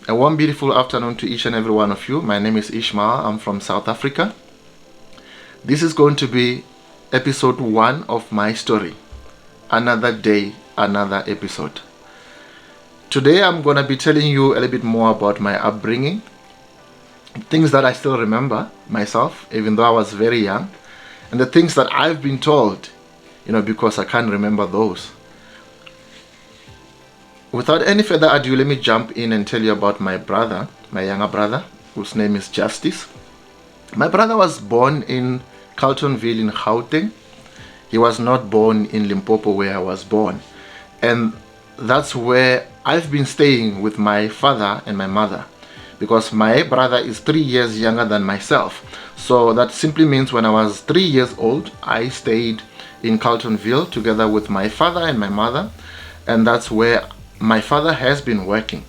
A warm, beautiful afternoon to each and every one of you. My name is Ishmael. I'm from South Africa. This is going to be episode 1 of my story. Another day, another episode. Today I'm going to be telling you a little bit more about my upbringing. Things that I still remember myself, even though I was very young. And the things that I've been told, because I can't remember those. Without any further ado, let me jump in and tell you about my brother, my younger brother, whose name is Justice. My brother was born in Carltonville in Gauteng. He was not born in Limpopo where I was born. And that's where I've been staying with my father and my mother, because my brother is 3 years younger than myself. So that simply means when I was 3 years old, I stayed in Carltonville together with my father and my mother. And that's where my father has been working.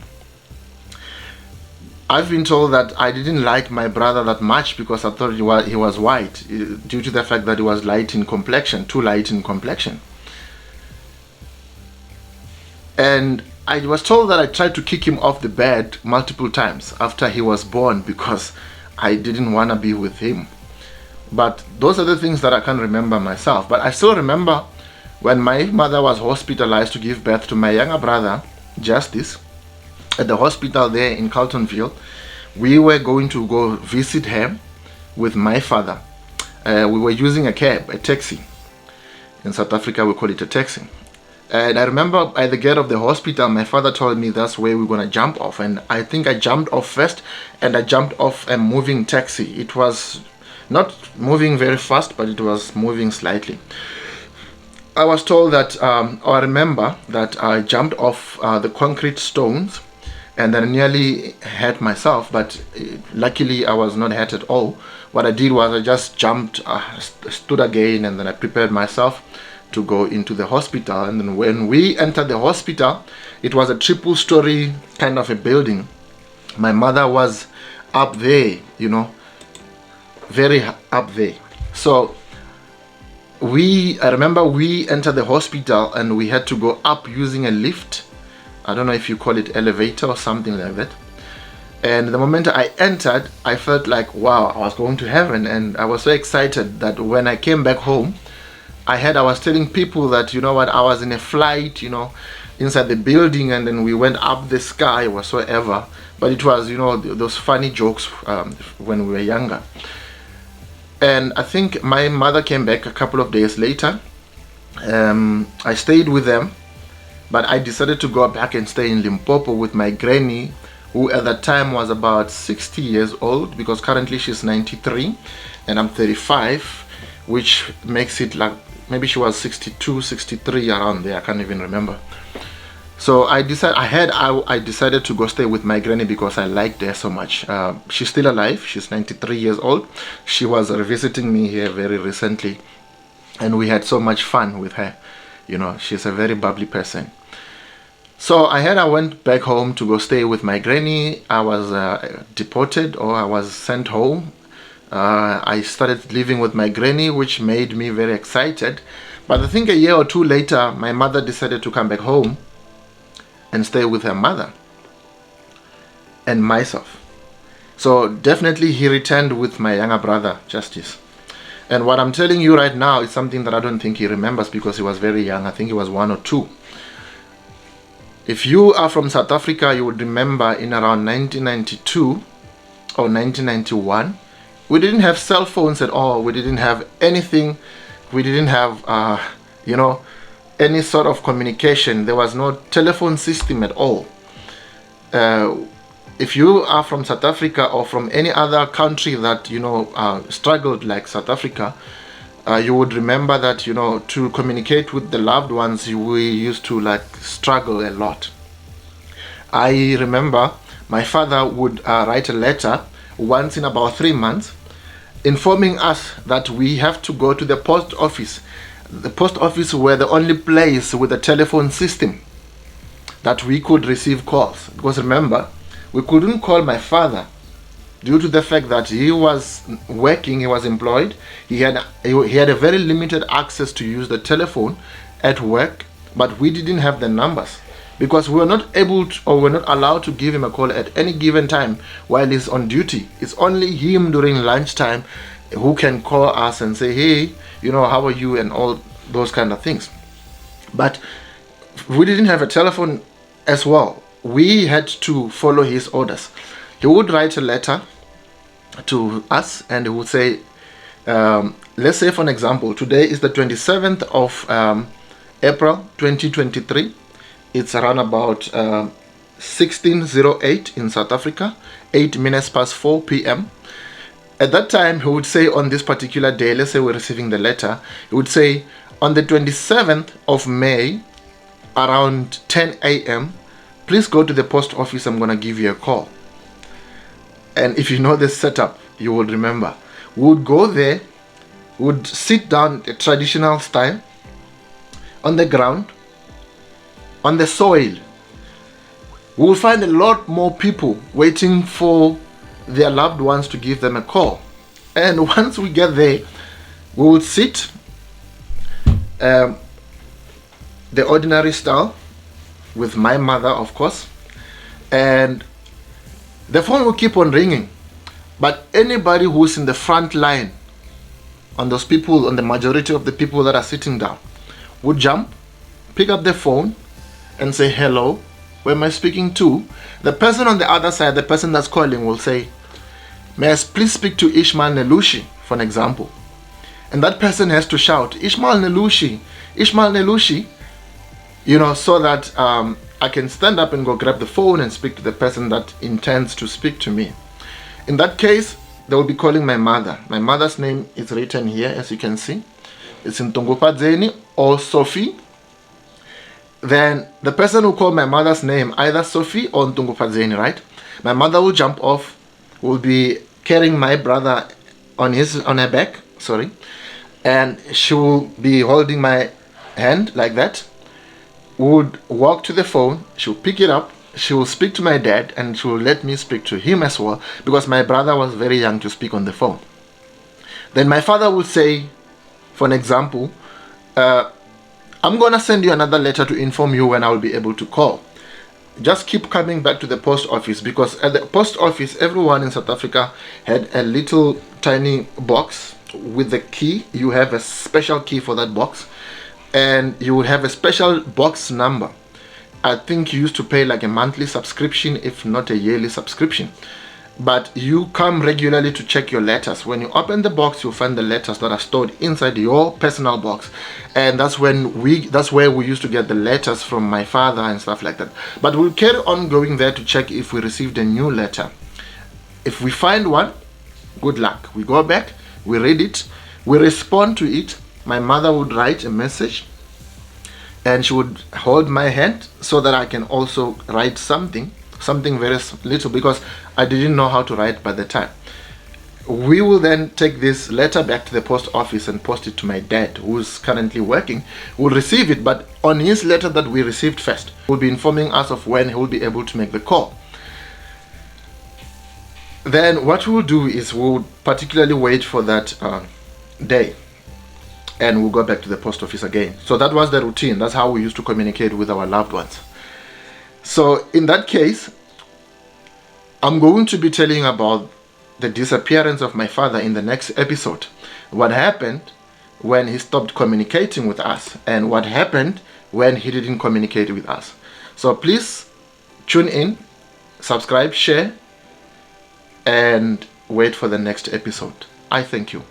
I've been told that I didn't like my brother that much because I thought he was white, due to the fact that he was light in complexion, too light in complexion. And I was told that I tried to kick him off the bed multiple times after he was born because I didn't want to be with him. But those are the things that I can't remember myself. But I still remember when my mother was hospitalized to give birth to my younger brother, Justice, at the hospital there in Carltonville. We were going to go visit her with my father. We were using a cab, a taxi. In South Africa, we call it a taxi. And I remember at the gate of the hospital, my father told me that's where we're going to jump off. And I think I jumped off first, and I jumped off a moving taxi. It was not moving very fast, but it was moving slightly. I was told that, I remember that I jumped off the concrete stones and then nearly hurt myself, but luckily I was not hurt at all. What I did was I just jumped, stood again, and then I prepared myself to go into the hospital. And then when we entered the hospital, it was a triple story kind of a building. My mother was up there, very up there. So I remember we entered the hospital and we had to go up using a lift. I don't know if you call it elevator or something like that. And the moment I entered, I felt like, wow, I was going to heaven. And I was so excited that when I came back home, I was telling people that, I was in a flight, inside the building, and then we went up the sky whatsoever. But it was, those funny jokes when we were younger. And I think my mother came back a couple of days later. I stayed with them, but I decided to go back and stay in Limpopo with my granny, who at that time was about 60 years old, because currently she's 93 and I'm 35, which makes it like maybe she was 62, 63, around there. I can't even remember. So I decided to go stay with my granny because I liked her so much. She's still alive. She's 93 years old. She was revisiting me here very recently, and we had so much fun with her. She's a very bubbly person. So I went back home to go stay with my granny. I was deported, or I was sent home. I started living with my granny, which made me very excited. But I think a year or two later, my mother decided to come back home and stay with her mother and myself. So definitely he returned with my younger brother, Justice. And what I'm telling you right now is something that I don't think he remembers because he was very young. I think he was 1 or 2. If you are from South Africa, you would remember in around 1992 or 1991, we didn't have cell phones at all. We didn't have anything. We didn't have, any sort of communication. There was no telephone system at all. If you are from South Africa or from any other country that struggled like South Africa, you would remember that to communicate with the loved ones, we used to struggle a lot. I remember my father would write a letter once in about 3 months informing us that we have to go to the post office. The post office were the only place with a telephone system that we could receive calls. Because remember, we couldn't call my father due to the fact that he was working, he was employed. He had a very limited access to use the telephone at work, but we didn't have the numbers. because we're not able to, or we're not allowed to give him a call at any given time while he's on duty. It's only him during lunchtime who can call us and say, hey, how are you, and all those kind of things. But we didn't have a telephone as well. We had to follow his orders. He would write a letter to us and he would say, let's say for an example, today is the 27th of April 2023. It's around about 16:08 in South Africa, 8 minutes past 4 p.m. At that time, he would say on this particular day, let's say we're receiving the letter, he would say, on the 27th of May, around 10 a.m., please go to the post office, I'm going to give you a call. And if you know this setup, you would remember. We would go there, would sit down the traditional style, on the ground, on the soil. We will find a lot more people waiting for their loved ones to give them a call. And once we get there, we would sit the ordinary style with my mother, of course, and the phone will keep on ringing. But anybody who's in the front line, on those people, on the majority of the people that are sitting down, would jump, pick up the phone and say, hello, who am I speaking to? The person on the other side, the person that's calling, will say, may I please speak to Ishmael Nelushi, for an example. And that person has to shout, Ishmael Nelushi, Ishmael Nelushi, so that I can stand up and go grab the phone and speak to the person that intends to speak to me. In that case, they will be calling my mother. My mother's name is written here, as you can see. It's Ntungupadzeni or Sophie. Then the person who called my mother's name, either Sophie or Ntungupadzeni, right? My mother will jump off, will be carrying my brother on her back, and she will be holding my hand like that. We would walk to the phone, she'll pick it up, she will speak to my dad, and she will let me speak to him as well, because my brother was very young to speak on the phone. Then my father would say, for an example, I'm gonna send you another letter to inform you when I will be able to call. Just keep coming back to the post office, because at the post office, everyone in South Africa had a little tiny box with the key. You have a special key for that box, and you would have a special box number. I think you used to pay like a monthly subscription, if not a yearly subscription. But you come regularly to check your letters. When you open the box, you'll find the letters that are stored inside your personal box, and that's where we used to get the letters from my father and stuff like that. But we'll carry on going there to check if we received a new letter. If we find one, good luck. We go back, we read it, we respond to it. My mother would write a message, and she would hold my hand so that I can also write something very little, because I didn't know how to write by the time. We will then take this letter back to the post office and post it to my dad, who's currently working. We'll receive it, but on his letter that we received first, will be informing us of when he will be able to make the call. Then what we'll do is we'll particularly wait for that day, and we'll go back to the post office again. So that was the routine. That's how we used to communicate with our loved ones. So in that case, I'm going to be telling about the disappearance of my father in the next episode. What happened when he stopped communicating with us, and what happened when he didn't communicate with us. So please tune in, subscribe, share, and wait for the next episode. I thank you.